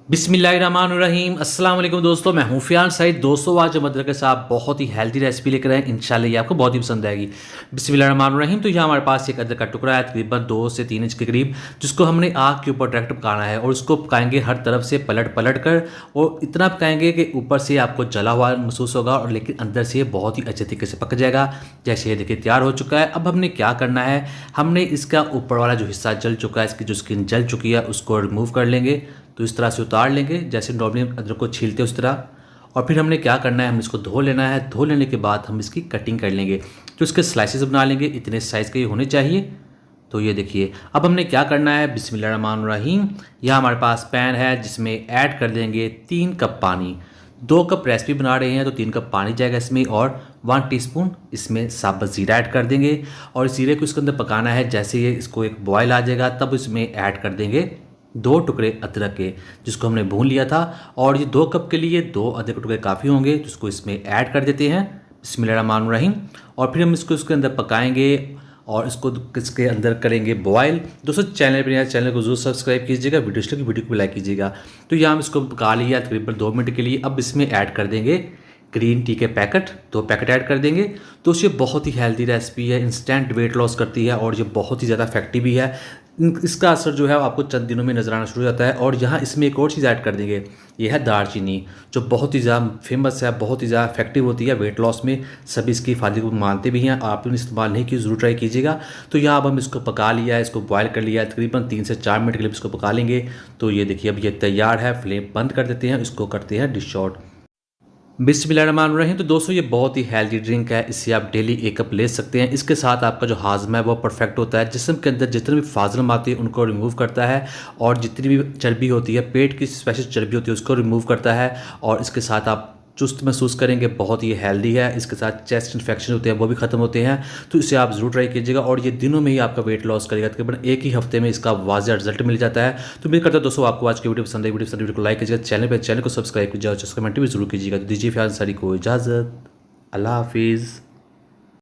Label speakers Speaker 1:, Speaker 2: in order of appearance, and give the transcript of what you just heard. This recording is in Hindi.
Speaker 1: बिस्मिल्लाहिर्रहमानिर्रहीम अस्सलाम वालेकुम दोस्तों, मैं हूँ फियाज साइड। दोस्तों आज हम अदरक के साथ बहुत ही हेल्दी रेसिपी लेकर आए, इंशाल्लाह ये आपको बहुत ही पसंद आएगी। बिस्मिल्लाहिर्रहमानिर्रहीम। तो यहाँ हमारे पास एक अदरक का टुकड़ा है तकरीबन 2 से 3 इंच के करीब, जिसको हमने आग के ऊपर डायरेक्ट पकाना है और उसको पकाएंगे हर तरफ से पलट पलट कर, और इतना पकाएंगे कि ऊपर से आपको जला हुआ महसूस होगा और लेकिन अंदर से बहुत ही अच्छे तरीके से पक जाएगा। जैसे ये देखिए तैयार हो चुका है। अब हमने क्या करना है, हमने इसका ऊपर वाला जो हिस्सा जल चुका है, इसकी जो स्किन जल चुकी है उसको रिमूव कर लेंगे। तो इस तरह से उतार लेंगे जैसे नॉर्मली अदरक को छीलते हैं उस तरह। और फिर हमने क्या करना है, हम इसको धो लेना है। धो लेने के बाद हम इसकी कटिंग कर लेंगे, तो इसके स्लाइसेस बना लेंगे, इतने साइज़ के ये होने चाहिए। तो ये देखिए अब हमने क्या करना है, बिस्मिल्लाहिर्रहमानिर्रहीम। यह हमारे पास पैन है जिसमें ऐड कर देंगे 3 कप पानी। 2 कप रेसिपी बना रहे हैं तो 3 कप पानी जाएगा इसमें, और 1 टीस्पून इसमें साबुत ज़ीरा ऐड कर देंगे। और ज़ीरे को इसके अंदर पकाना है, जैसे ये इसको एक बॉयल आ जाएगा तब इसमें ऐड कर देंगे 2 टुकड़े अदरक के, जिसको हमने भून लिया था। और ये 2 कप के लिए 2 अदरक के टुकड़े काफ़ी होंगे, जिसको इसमें ऐड कर देते हैं बिस्मिल्लाहिर्रहमानिर्रहीम। और फिर हम इसको इसके अंदर पकाएंगे और इसको इसके अंदर करेंगे बॉयल। दोस्तों चैनल पर चैनल को जरूर सब्सक्राइब कीजिएगा, वीडियो को लाइक कीजिएगा। तो यहाँ हम इसको पका लिया तकरीबन 2 मिनट के लिए। अब इसमें ऐड कर देंगे ग्रीन टी के पैकेट, 2 पैकेट ऐड कर देंगे। तो ये बहुत ही हेल्दी रेसिपी है, इंस्टेंट वेट लॉस करती है और ये बहुत ही ज़्यादा इफेक्टिव भी है। इसका असर जो है आपको चंद दिनों में नजर आना शुरू हो जाता है। और यहाँ इसमें एक और चीज़ ऐड कर देंगे, ये है दालचीनी, जो बहुत ही ज़्यादा फेमस है, बहुत ही ज़्यादा इफेक्टिव होती है वेट लॉस में। सभी इसकी फायदे को मानते भी हैं, आपने इस्तेमाल नहीं की ज़रूर ट्राई कीजिएगा। तो यहाँ अब हम इसको पका लिया है, इसको बॉयल कर लिया है, तकरीबन 3 से 4 मिनट के लिए इसको पका लेंगे। तो ये देखिए अब ये तैयार है। फ्लेम बंद कर देते हैं, इसको करते हैं डिश आउट। बिस्मिल्लाहिर्रहमानिर्रहीम। तो दोस्तों ये बहुत ही हेल्दी ड्रिंक है, इससे आप डेली 1 कप ले सकते हैं। इसके साथ आपका जो हाजमा है वो परफेक्ट होता है, जिस्म के अंदर जितने भी फाजलम आती है उनको रिमूव करता है, और जितनी भी चर्बी होती है, पेट की स्पेशल चर्बी होती है उसको रिमूव करता है। और इसके साथ आप चुस्त महसूस करेंगे, बहुत ही हेल्दी है। इसके साथ चेस्ट इन्फेक्शन होते हैं वो भी ख़त्म होते हैं। तो इसे आप ज़रूर ट्राई कीजिएगा और ये दिनों में ही आपका वेट लॉस करेगा, तकरीबन 1 ही हफ्ते में इसका वाज़ेह रिजल्ट मिल जाता है। तो उम्मीद करता हूं दोस्तों आपको आज की वीडियो पसंद आई। वीडियो को लाइक कीजिएगा, चैनल को सब्सक्राइब कीजिएगा और कमेंट भी जरूर कीजिएगा। तो दीजिए फियाज अंसारी को इजाज़त। अल्लाह हाफिज़।